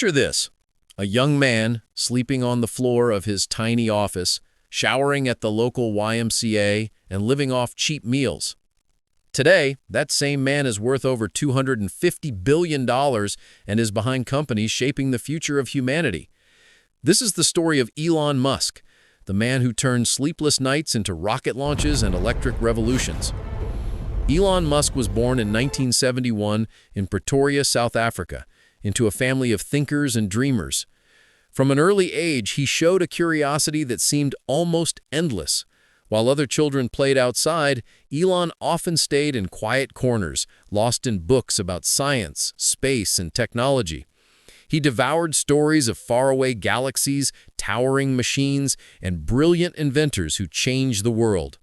Picture this: a young man sleeping on the floor of his tiny office, showering at the local YMCA, and living off cheap meals. Today, that same man is worth over $250 billion and is behind companies shaping the future of humanity. This is the story of Elon Musk, the man who turned sleepless nights into rocket launches and electric revolutions. Elon Musk was born in 1971 in Pretoria, South Africa, into a family of thinkers and dreamers. From an early age, he showed a curiosity that seemed almost endless. While other children played outside, Elon often stayed in quiet corners, lost in books about science, space, and technology. He devoured stories of faraway galaxies, towering machines, and brilliant inventors who changed the world.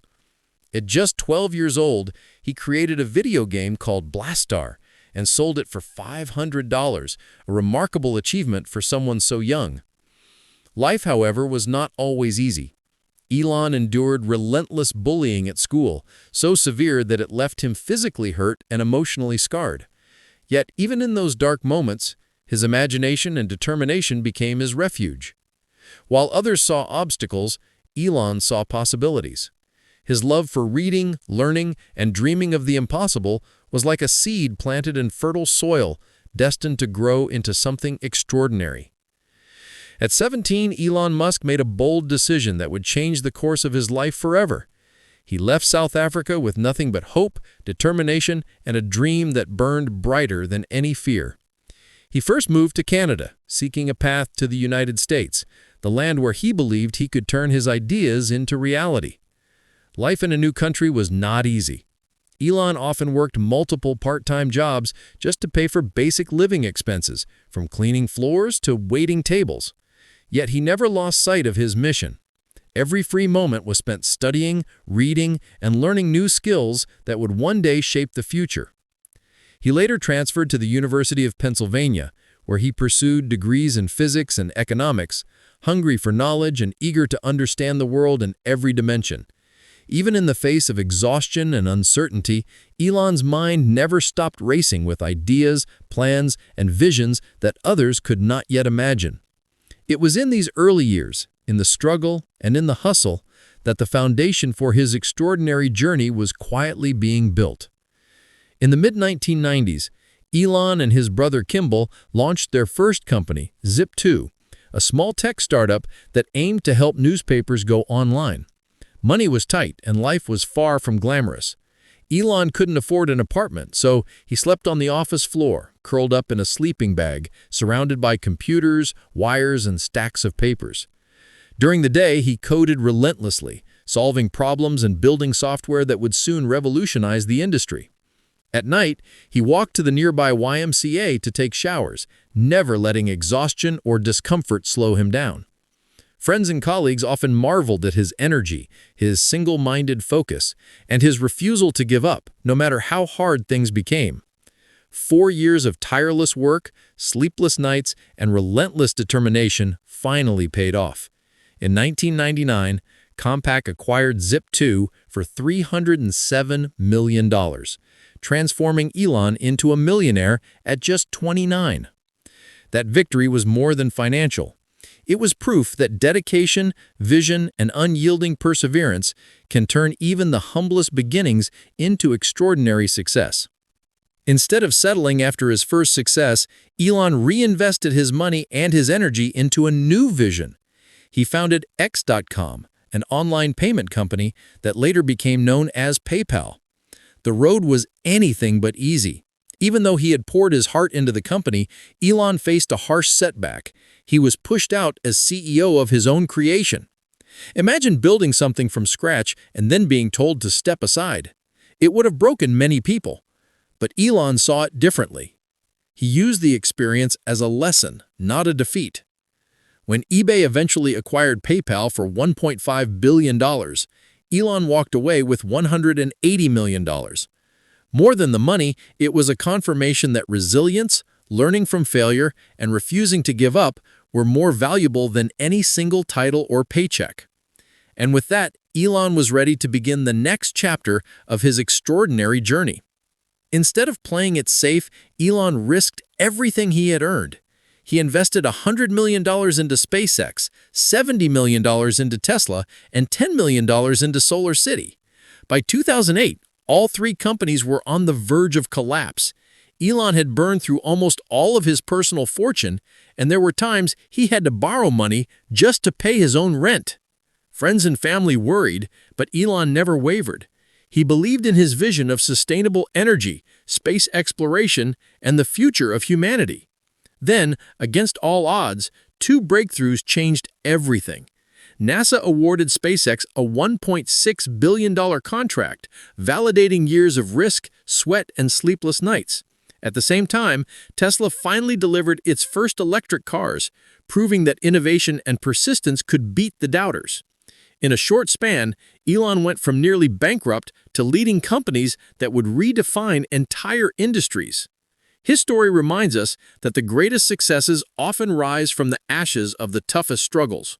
At just 12 years old, he created a video game called Blastar and sold it for $500, a remarkable achievement for someone so young. Life, however, was not always easy. Elon endured relentless bullying at school, so severe that it left him physically hurt and emotionally scarred. Yet, even in those dark moments, his imagination and determination became his refuge. While others saw obstacles, Elon saw possibilities. His love for reading, learning, and dreaming of the impossible was like a seed planted in fertile soil, destined to grow into something extraordinary. At 17, Elon Musk made a bold decision that would change the course of his life forever. He left South Africa with nothing but hope, determination, and a dream that burned brighter than any fear. He first moved to Canada, seeking a path to the United States, the land where he believed he could turn his ideas into reality. Life in a new country was not easy. Elon often worked multiple part-time jobs just to pay for basic living expenses, from cleaning floors to waiting tables. Yet he never lost sight of his mission. Every free moment was spent studying, reading, and learning new skills that would one day shape the future. He later transferred to the University of Pennsylvania, where he pursued degrees in physics and economics, hungry for knowledge and eager to understand the world in every dimension. Even in the face of exhaustion and uncertainty, Elon's mind never stopped racing with ideas, plans, and visions that others could not yet imagine. It was in these early years, in the struggle and in the hustle, that the foundation for his extraordinary journey was quietly being built. In the mid-1990s, Elon and his brother Kimball launched their first company, Zip2, a small tech startup that aimed to help newspapers go online. Money was tight and life was far from glamorous. Elon couldn't afford an apartment, so he slept on the office floor, curled up in a sleeping bag, surrounded by computers, wires, and stacks of papers. During the day, he coded relentlessly, solving problems and building software that would soon revolutionize the industry. At night, he walked to the nearby YMCA to take showers, never letting exhaustion or discomfort slow him down. Friends and colleagues often marveled at his energy, his single-minded focus, and his refusal to give up, no matter how hard things became. 4 years of tireless work, sleepless nights, and relentless determination finally paid off. In 1999, Compaq acquired Zip2 for $307 million, transforming Elon into a millionaire at just 29. That victory was more than financial. It was proof that dedication, vision, and unyielding perseverance can turn even the humblest beginnings into extraordinary success. Instead of settling after his first success, Elon reinvested his money and his energy into a new vision. He founded X.com, an online payment company that later became known as PayPal. The road was anything but easy. Even though he had poured his heart into the company, Elon faced a harsh setback. He was pushed out as CEO of his own creation. Imagine building something from scratch and then being told to step aside. It would have broken many people. But Elon saw it differently. He used the experience as a lesson, not a defeat. When eBay eventually acquired PayPal for $1.5 billion, Elon walked away with $180 million. More than the money, it was a confirmation that resilience, learning from failure, and refusing to give up were more valuable than any single title or paycheck. And with that, Elon was ready to begin the next chapter of his extraordinary journey. Instead of playing it safe, Elon risked everything he had earned. He invested $100 million into SpaceX, $70 million into Tesla, and $10 million into Solar City. By 2008, all three companies were on the verge of collapse. Elon had burned through almost all of his personal fortune, and there were times he had to borrow money just to pay his own rent. Friends and family worried, but Elon never wavered. He believed in his vision of sustainable energy, space exploration, and the future of humanity. Then, against all odds, two breakthroughs changed everything. NASA awarded SpaceX a $1.6 billion contract, validating years of risk, sweat, and sleepless nights. At the same time, Tesla finally delivered its first electric cars, proving that innovation and persistence could beat the doubters. In a short span, Elon went from nearly bankrupt to leading companies that would redefine entire industries. His story reminds us that the greatest successes often rise from the ashes of the toughest struggles.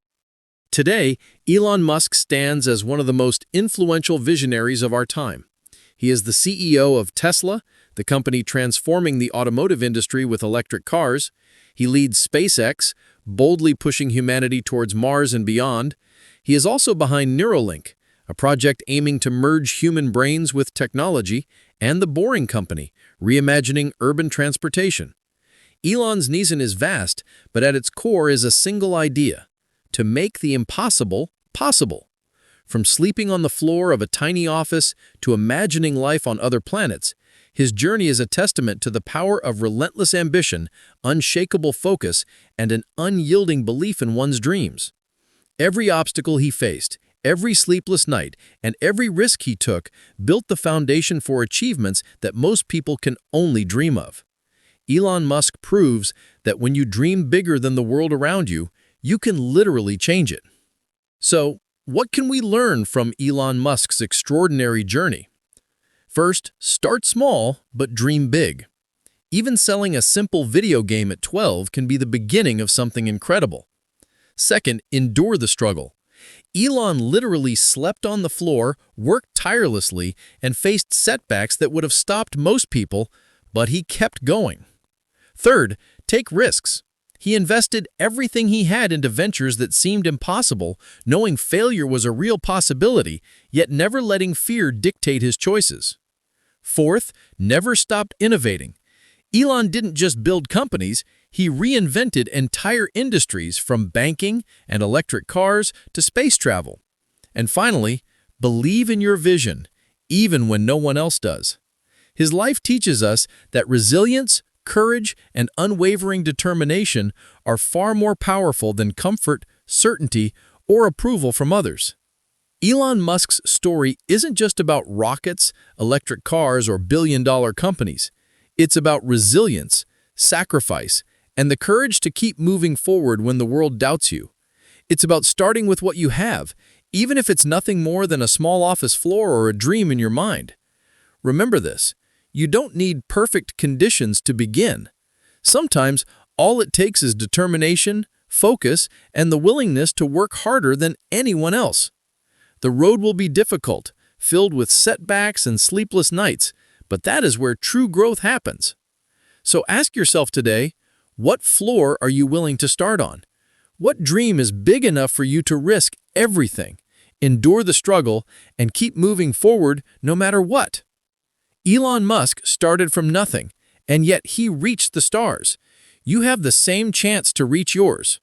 Today, Elon Musk stands as one of the most influential visionaries of our time. He is the CEO of Tesla, the company transforming the automotive industry with electric cars. He leads SpaceX, boldly pushing humanity towards Mars and beyond. He is also behind Neuralink, a project aiming to merge human brains with technology, and The Boring Company, reimagining urban transportation. Elon's mission is vast, but at its core is a single idea: to make the impossible possible. From sleeping on the floor of a tiny office to imagining life on other planets, his journey is a testament to the power of relentless ambition, unshakable focus, and an unyielding belief in one's dreams. Every obstacle he faced, every sleepless night, and every risk he took built the foundation for achievements that most people can only dream of. Elon Musk proves that when you dream bigger than the world around you, you can literally change it. So, what can we learn from Elon Musk's extraordinary journey? First, start small, but dream big. Even selling a simple video game at 12 can be the beginning of something incredible. Second, endure the struggle. Elon literally slept on the floor, worked tirelessly, and faced setbacks that would have stopped most people, but he kept going. Third, take risks. He invested everything he had into ventures that seemed impossible, knowing failure was a real possibility, yet never letting fear dictate his choices. Fourth, never stopped innovating. Elon didn't just build companies, he reinvented entire industries from banking and electric cars to space travel. And finally, believe in your vision, even when no one else does. His life teaches us that resilience, courage, and unwavering determination are far more powerful than comfort, certainty, or approval from others. Elon Musk's story isn't just about rockets, electric cars, or billion-dollar companies. It's about resilience, sacrifice, and the courage to keep moving forward when the world doubts you. It's about starting with what you have, even if it's nothing more than a small office floor or a dream in your mind. Remember this: you don't need perfect conditions to begin. Sometimes, all it takes is determination, focus, and the willingness to work harder than anyone else. The road will be difficult, filled with setbacks and sleepless nights, but that is where true growth happens. So ask yourself today, what floor are you willing to start on? What dream is big enough for you to risk everything, endure the struggle, and keep moving forward no matter what? Elon Musk started from nothing, and yet he reached the stars. You have the same chance to reach yours.